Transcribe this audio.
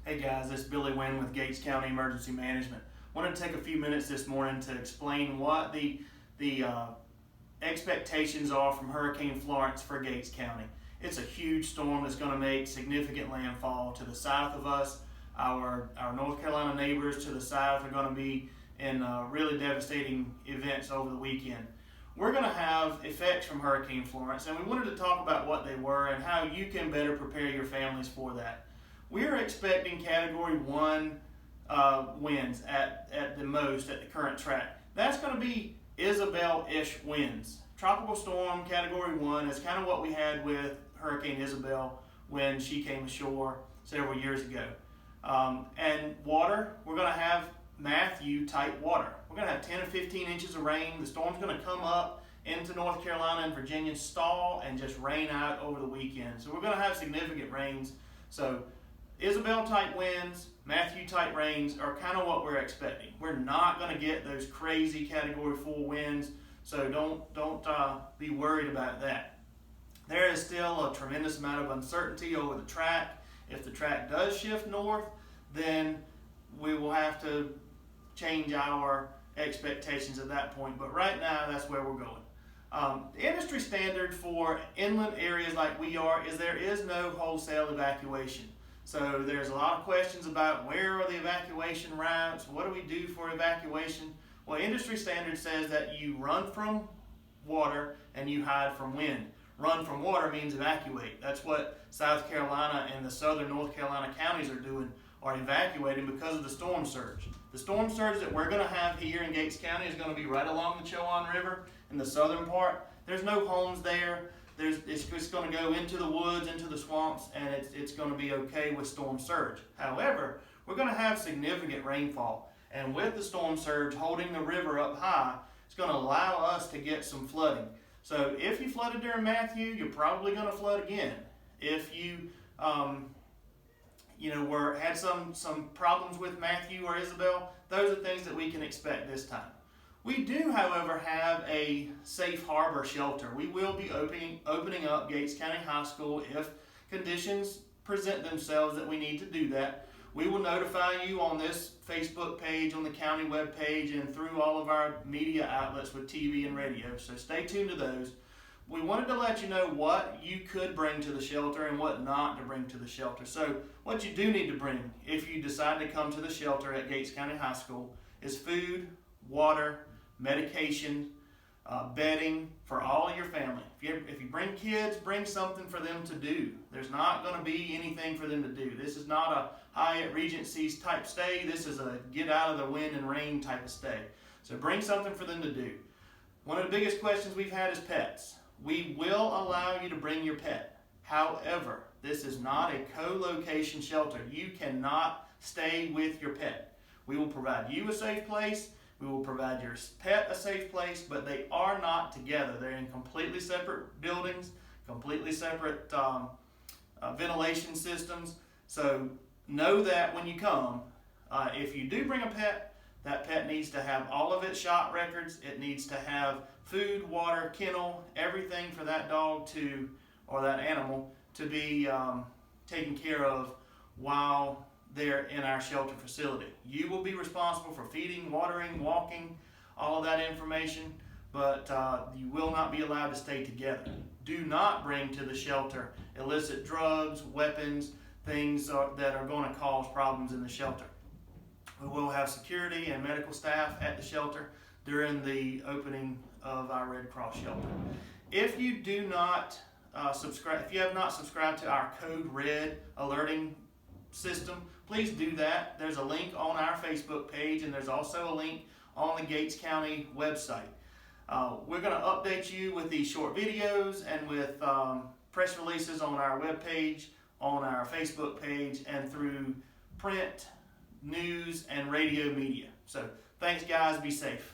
Hey guys, this is Billy Wynn with Gates County Emergency Management. Wanted to take a few minutes this morning to explain what the expectations are from Hurricane Florence for Gates County. It's a huge storm that's going to make significant landfall to the south of us. Our North Carolina neighbors to the south are going to be in really devastating events over the weekend. We're going to have effects from Hurricane Florence, and we wanted to talk about what they were and how you can better prepare your families for that. We're expecting Category 1 winds at the most at the current track. That's going to be Isabel-ish winds. Tropical storm Category 1 is kind of what we had with Hurricane Isabel when she came ashore several years ago. And water, we're going to have Matthew type water. We're going to have 10 or 15 inches of rain. The storm's going to come up into North Carolina and Virginia, stall, and just rain out over the weekend. So we're going to have significant rains. So Isabel type winds, Matthew type rains are kind of what we're expecting. We're not going to get those crazy Category 4 winds, so don't be worried about that. There is still a tremendous amount of uncertainty over the track. If the track does shift north, then we will have to change our expectations at that point. But right now, that's where we're going. The industry standard for inland areas like we are is there is no wholesale evacuation. So there's a lot of questions about where are the evacuation routes, what do we do for evacuation? Well, industry standard says that you run from water and you hide from wind. Run from water means evacuate. That's what South Carolina and the southern North Carolina counties are doing, are evacuating because of the storm surge. The storm surge that we're going to have here in Gates County is going to be right along the Chowan River in the southern part. There's no homes there. It's just going to go into the woods, into the swamps, and it's going to be okay with storm surge. However, we're going to have significant rainfall, and with the storm surge holding the river up high, it's going to allow us to get some flooding. So if you flooded during Matthew, you're probably going to flood again. If you had some problems with Matthew or Isabel, those are things that we can expect this time. We do, however, have a safe harbor shelter. We will be opening up Gates County High School if conditions present themselves that we need to do that. We will notify you on this Facebook page, on the county web page, and through all of our media outlets with TV and radio. So stay tuned to those. We wanted to let you know what you could bring to the shelter and what not to bring to the shelter. So what you do need to bring if you decide to come to the shelter at Gates County High School is food, water, medication, bedding for all of your family. If you bring kids, bring something for them to do. There's not going to be anything for them to do. This is not a Hyatt Regency's type stay. This is a get out of the wind and rain type of stay. So bring something for them to do. One of the biggest questions we've had is pets. We will allow you to bring your pet. However, this is not a co-location shelter. You cannot stay with your pet. We will provide you a safe place. We will provide your pet a safe place, but they are not together. They're in completely separate buildings, completely separate ventilation systems. So know that when you come, if you do bring a pet, that pet needs to have all of its shot records. It needs to have food, water, kennel, everything for that dog or that animal to be taken care of while they're in our shelter facility. You will be responsible for feeding, watering, walking, all of that information, but you will not be allowed to stay together. Do not bring to the shelter illicit drugs, weapons, things that are going to cause problems in the shelter. We will have security and medical staff at the shelter during the opening of our Red Cross shelter. If you do not if you have not subscribed to our Code Red alerting system, please do that. There's a link on our Facebook page, and there's also a link on the Gates County website. We're going to update you with these short videos and with press releases on our webpage, on our Facebook page, and through print, news, and radio media. So thanks, guys. Be safe.